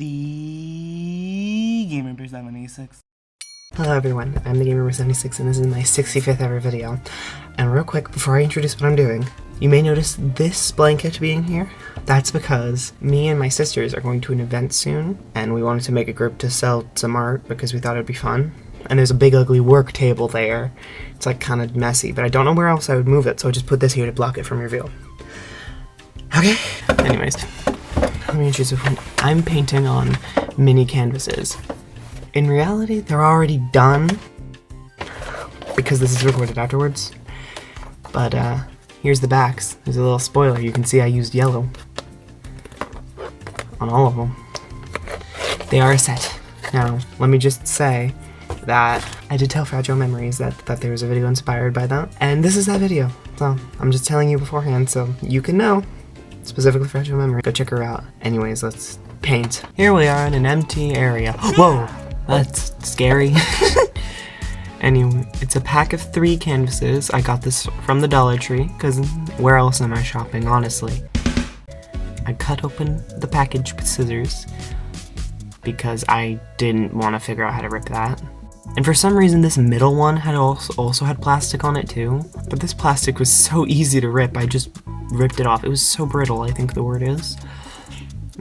the Gamer76. Hello everyone, I'm the Gamer76 and this is my 65th ever video. And real quick, before I introduce what I'm doing, you may notice this blanket being here. That's because me and my sisters are going to an event soon, and we wanted to make a group to sell some art because we thought it'd be fun. And there's a big ugly work table there. It's like kind of messy, but I don't know where else I would move it, so I just put this here to block it from your view. Okay, anyways, let me introduce you. I'm painting on mini canvases. In reality, they're already done because this is recorded afterwards. But here's the backs. There's a little spoiler. You can see I used yellow on all of them. They are a set. Now, let me just say that I did tell Fragile Memories that there was a video inspired by that, and this is that video. So I'm just telling you beforehand so you can know. Specifically Fragile Memory. Go check her out. Anyways, let's paint. Here we are in an empty area. Whoa! That's scary. Anyway, it's a pack of 3 canvases. I got this from the Dollar Tree, because where else am I shopping, honestly? I cut open the package with scissors, because I didn't want to figure out how to rip that. And for some reason this middle one had also had plastic on it too, but this plastic was so easy to rip, I just ripped it off. It was so brittle, I think the word is.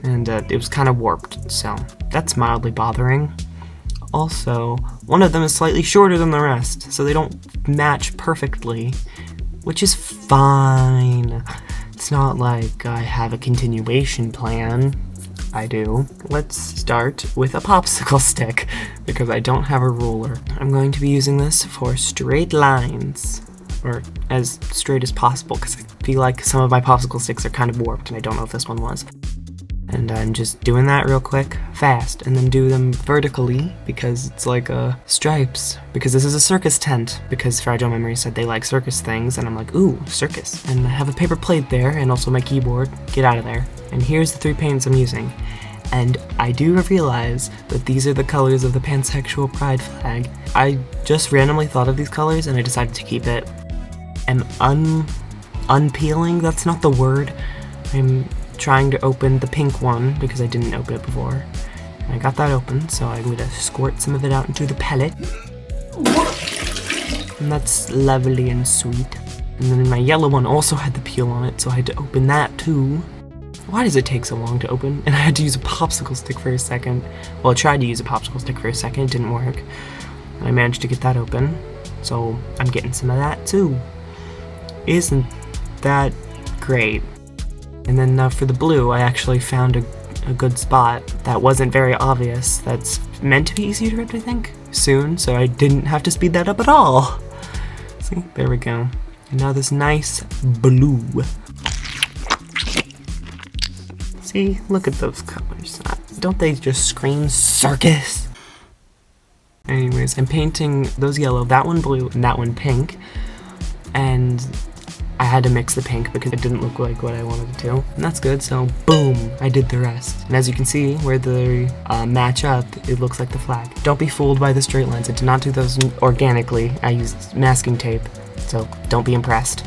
And it was kind of warped, so that's mildly bothering. Also, one of them is slightly shorter than the rest, so they don't match perfectly, which is fine. It's not like I have a continuation plan. I do. Let's start with a popsicle stick, because I don't have a ruler. I'm going to be using this for straight lines, or as straight as possible, because I feel like some of my popsicle sticks are kind of warped, and I don't know if this one was. And I'm just doing that real quick, fast, and then do them vertically, because it's like stripes, because this is a circus tent, because Fragile Memory said they like circus things, and I'm like, ooh, circus. And I have a paper plate there, and also my keyboard. Get out of there. And here's the 3 paints I'm using. And I do realize that these are the colors of the pansexual pride flag. I just randomly thought of these colors, and I decided to keep it. And unpeeling, that's not the word. I'm trying to open the pink one because I didn't open it before. And I got that open, so I'm going to squirt some of it out into the pellet. And that's lovely and sweet. And then my yellow one also had the peel on it, so I had to open that too. Why does it take so long to open? And I had to use a popsicle stick for a second. Well, I tried to use a popsicle stick for a second, it didn't work. And I managed to get that open, so I'm getting some of that too. Isn't that great? And then for the blue, I actually found a good spot that wasn't very obvious. That's meant to be easy to rip, I think, soon, so I didn't have to speed that up at all. See, there we go. And now this nice blue. See, look at those colors. Don't they just scream circus? Anyways, I'm painting those yellow, that one blue, and that one pink. And I had to mix the pink because it didn't look like what I wanted it to. And that's good, so boom, I did the rest. And as you can see, where they match up, it looks like the flag. Don't be fooled by the straight lines. I did not do those organically. I used masking tape, so don't be impressed.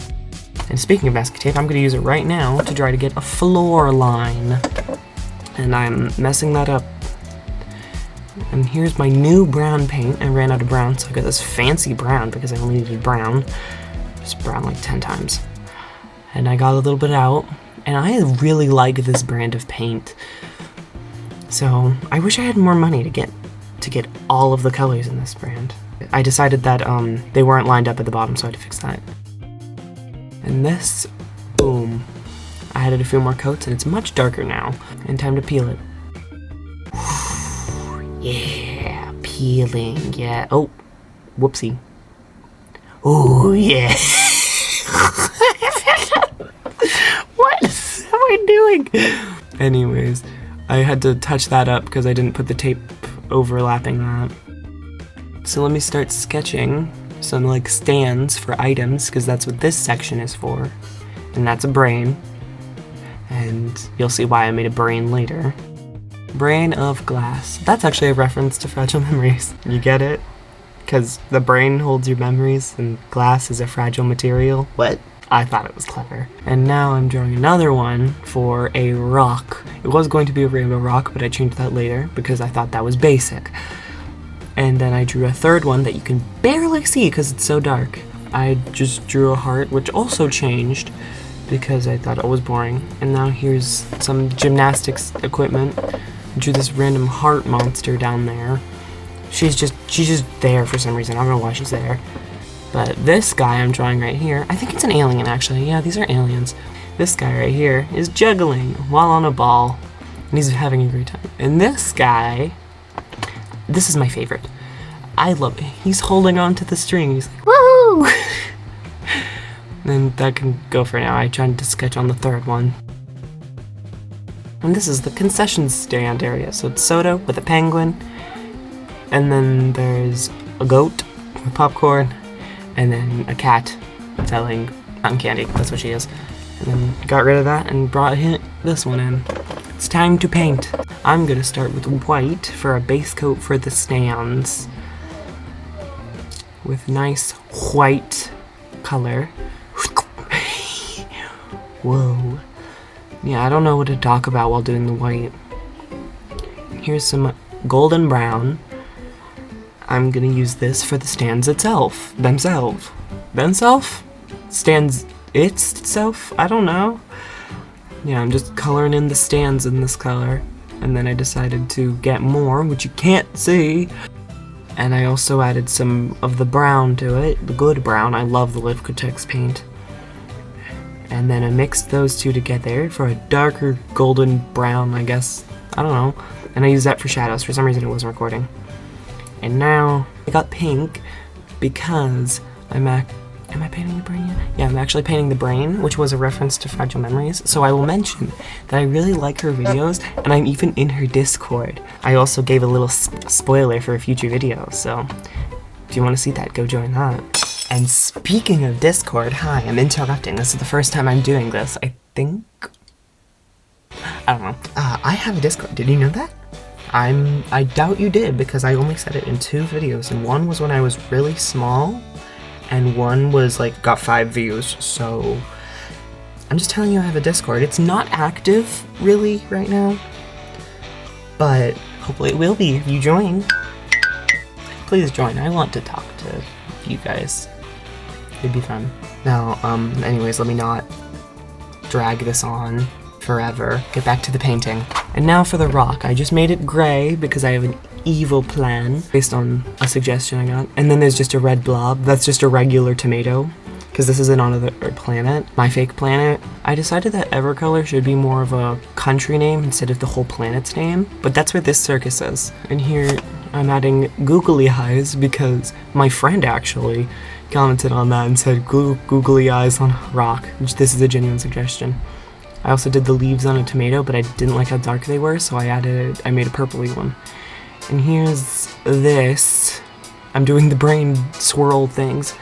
And speaking of masking tape, I'm going to use it right now to try to get a floor line. And I'm messing that up. And here's my new brown paint. I ran out of brown, so I got this fancy brown because I only needed brown. Just brown like 10 times. And I got a little bit out, and I really like this brand of paint. So I wish I had more money to get all of the colors in this brand. I decided that they weren't lined up at the bottom, so I had to fix that. And this, boom. I added a few more coats, and it's much darker now. And time to peel it. Yeah, peeling, yeah. Oh, whoopsie. Oh, yeah. What am I doing? Anyways, I had to touch that up because I didn't put the tape overlapping that. So let me start sketching some like stands for items, because that's what this section is for. And that's a brain. And you'll see why I made a brain later. Brain of glass. That's actually a reference to Fragile Memories. You get it? Because the brain holds your memories and glass is a fragile material. What? I thought it was clever. And now I'm drawing another one for a rock. It was going to be a rainbow rock, but I changed that later because I thought that was basic. And then I drew a third one that you can barely see because it's so dark. I just drew a heart, which also changed because I thought it was boring. And now here's some gymnastics equipment. I drew this random heart monster down there. She's just there for some reason. I don't know why she's there. But this guy I'm drawing right here, I think it's an alien actually. Yeah, these are aliens. This guy right here is juggling while on a ball. And he's having a great time. And this guy, this is my favorite. I love it. He's holding on to the string. He's like, woohoo! And that can go for now. I tried to sketch on the third one. And this is the concession stand area. So it's soda with a penguin. And then there's a goat with popcorn. And then a cat selling cotton candy. That's what she is. And then got rid of that and brought this one in. It's time to paint. I'm gonna start with white for a base coat for the stands. With nice white color. Whoa. Yeah, I don't know what to talk about while doing the white. Here's some golden brown. I'm gonna use this for the stands themselves. Stands itself? I don't know. Yeah, I'm just coloring in the stands in this color. And then I decided to get more, which you can't see. And I also added some of the brown to it, the good brown. I love the Liquitex paint. And then I mixed those two together for a darker golden brown, I guess. I don't know. And I used that for shadows. For some reason it wasn't recording. And now I got pink because am I painting the brain yet? Yeah, I'm actually painting the brain, which was a reference to Fragile Memories. So I will mention that I really like her videos, and I'm even in her Discord. I also gave a little spoiler for a future video, so if you want to see that, go join that. And speaking of Discord, hi, I'm interrupting. This is the first time I'm doing this, I think. I don't know. I have a Discord. Did you know that? I doubt you did, because I only said it in 2 videos, and one was when I was really small, and one was like got 5 views. So I'm just telling you I have a Discord. It's not active really right now, but hopefully it will be if you join. Please join. I want to talk to you guys. It'd be fun. Now, anyways, let me not drag this on forever. Get back to the painting. And now for the rock. I just made it gray because I have an evil plan based on a suggestion I got. And then there's just a red blob. That's just a regular tomato because this isn't on another planet, my fake planet. I decided that Evercolor should be more of a country name instead of the whole planet's name, but that's where this circus is. And here I'm adding googly eyes because my friend actually commented on that and said googly eyes on a rock, which this is a genuine suggestion. I also did the leaves on a tomato, but I didn't like how dark they were, so I made a purpley one. And here's this. I'm doing the brain swirl things.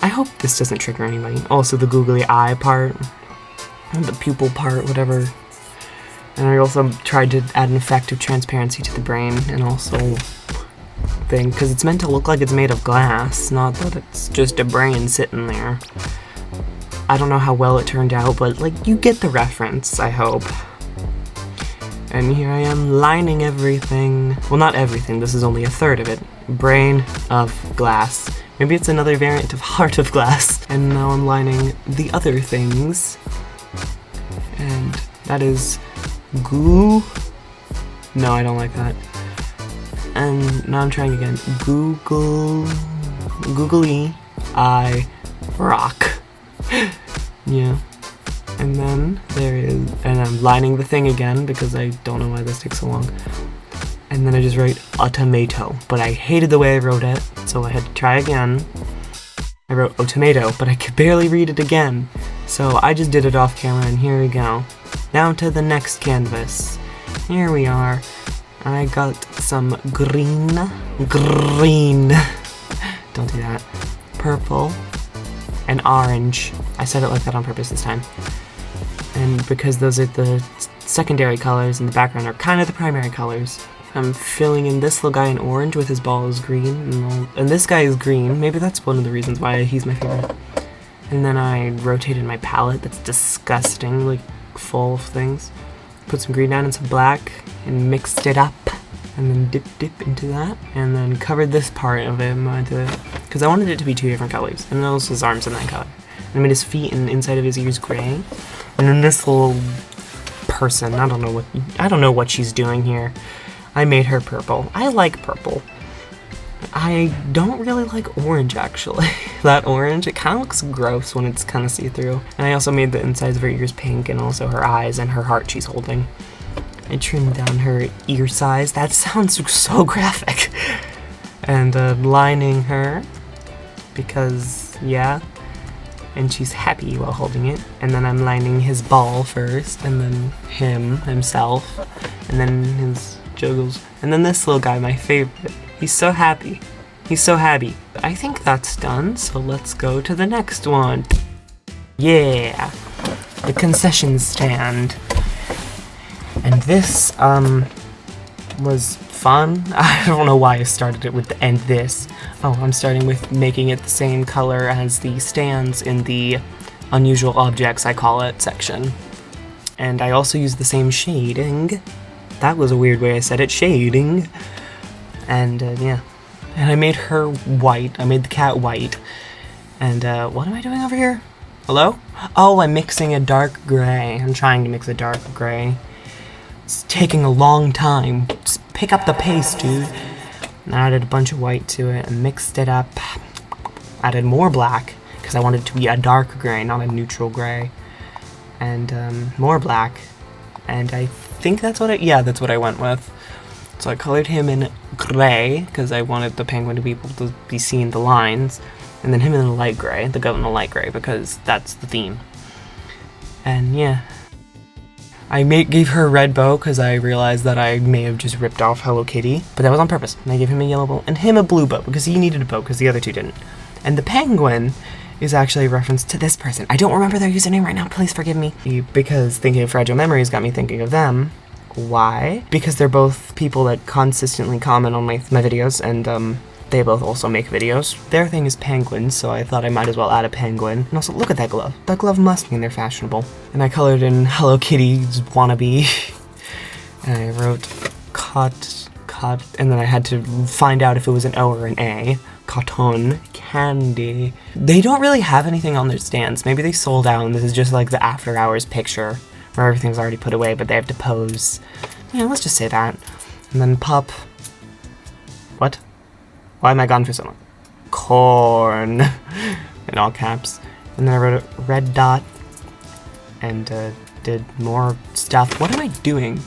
I hope this doesn't trigger anybody. Also the googly eye part, and the pupil part, whatever. And I also tried to add an effect of transparency to the brain, and also thing, because it's meant to look like it's made of glass, not that it's just a brain sitting there. I don't know how well it turned out, but like, you get the reference, I hope. And here I am lining everything. Well, not everything, this is only a third of it. Brain of glass. Maybe it's another variant of heart of glass. And now I'm lining the other things. And that is goo. No, I don't like that. And now I'm trying again. Googly eye rock. Yeah. And then there is, and I'm lining the thing again because I don't know why this takes so long. And then I just write a tomato, but I hated the way I wrote it, so I had to try again. I wrote a tomato, but I could barely read it again. So I just did it off camera, and here we go. Now to the next canvas. Here we are. I got some green. Don't do that. Purple. And orange. I said it like that on purpose this time. And because those are the secondary colors and the background are kind of the primary colors, I'm filling in this little guy in orange with his balls green, and this guy is green. Maybe that's one of the reasons why he's my favorite. And then I rotated my palette that's disgusting, like full of things. Put some green down and some black and mixed it up. And then dip into that. And then covered this part of him because I wanted it to be 2 different colors. And then also his arms in that color. And I made his feet and inside of his ears gray. And then this little person, I don't know what she's doing here. I made her purple. I like purple. I don't really like orange, actually. That orange, it kind of looks gross when it's kind of see-through. And I also made the insides of her ears pink and also her eyes and her heart she's holding. I trimmed down her ear size. That sounds so graphic. And lining her because, yeah. And she's happy while holding it. And then I'm lining his ball first, and then himself, and then his juggles. And then this little guy, my favorite. He's so happy. He's so happy. I think that's done, so let's go to the next one. Yeah, the concession stand. And this, was fun. I don't know why I started it with the and this. Oh, I'm starting with making it the same color as the stands in the unusual objects, I call it, section. And I also use the same shading. That was a weird way I said it, shading. And yeah. And I made her white. I made the cat white. And what am I doing over here? Hello? Oh, I'm mixing a dark gray. I'm trying to mix a dark gray. It's taking a long time. Just pick up the pace, dude. And I added a bunch of white to it and mixed it up. Added more black, because I wanted it to be a dark gray, not a neutral gray. And more black. And I think that's what that's what I went with. So I colored him in gray, because I wanted the penguin to be able to be seeing the lines. And then him in the light gray, the goat in the light gray, because that's the theme. And yeah. I gave her a red bow because I realized that I may have just ripped off Hello Kitty, but that was on purpose. And I gave him a yellow bow and him a blue bow because he needed a bow because the other two didn't. And the penguin is actually a reference to this person. I don't remember their username right now, please forgive me. Because thinking of Fragile Memories got me thinking of them. Why? Because they're both people that consistently comment on my videos, and they both also make videos. Their thing is penguins, so I thought I might as well add a penguin. And also, look at that glove. That glove must mean they're fashionable. And I colored in Hello Kitty's wannabe. And I wrote cut, and then I had to find out if it was an O or an A. Cotton candy. They don't really have anything on their stands. Maybe they sold out, and this is just like the after hours picture where everything's already put away, but they have to pose. Yeah, let's just say that. And then Pup. What? Why am I gone for so long? Corn. In all caps. And then I wrote a red dot. And did more stuff. What am I doing?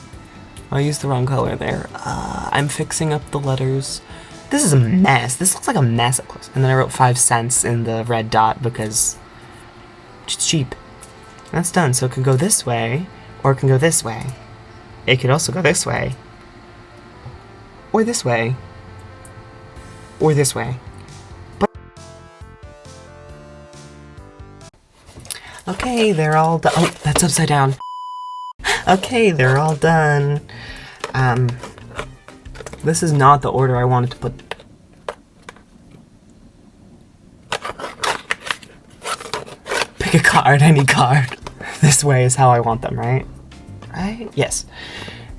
I used the wrong color there. I'm fixing up the letters. This is a mess. This looks like a mess up close. And then I wrote 5 cents in the red dot because it's cheap. That's done. So it can go this way, or it can go this way. It could also go this way. Or this way. Or this way. But okay, they're all done. Oh, that's upside down. Okay, they're all done. This is not the order I wanted to put. Pick a card, any card. This way is how I want them, right? Right? Yes.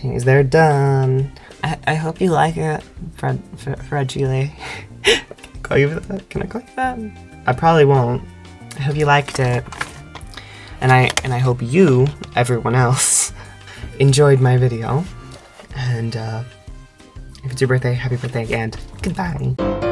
Anyways, they're done. I hope you like it, Fragile. Can I call you that? I probably won't. I hope you liked it. And I hope you, everyone else, enjoyed my video. And if it's your birthday, happy birthday, and goodbye.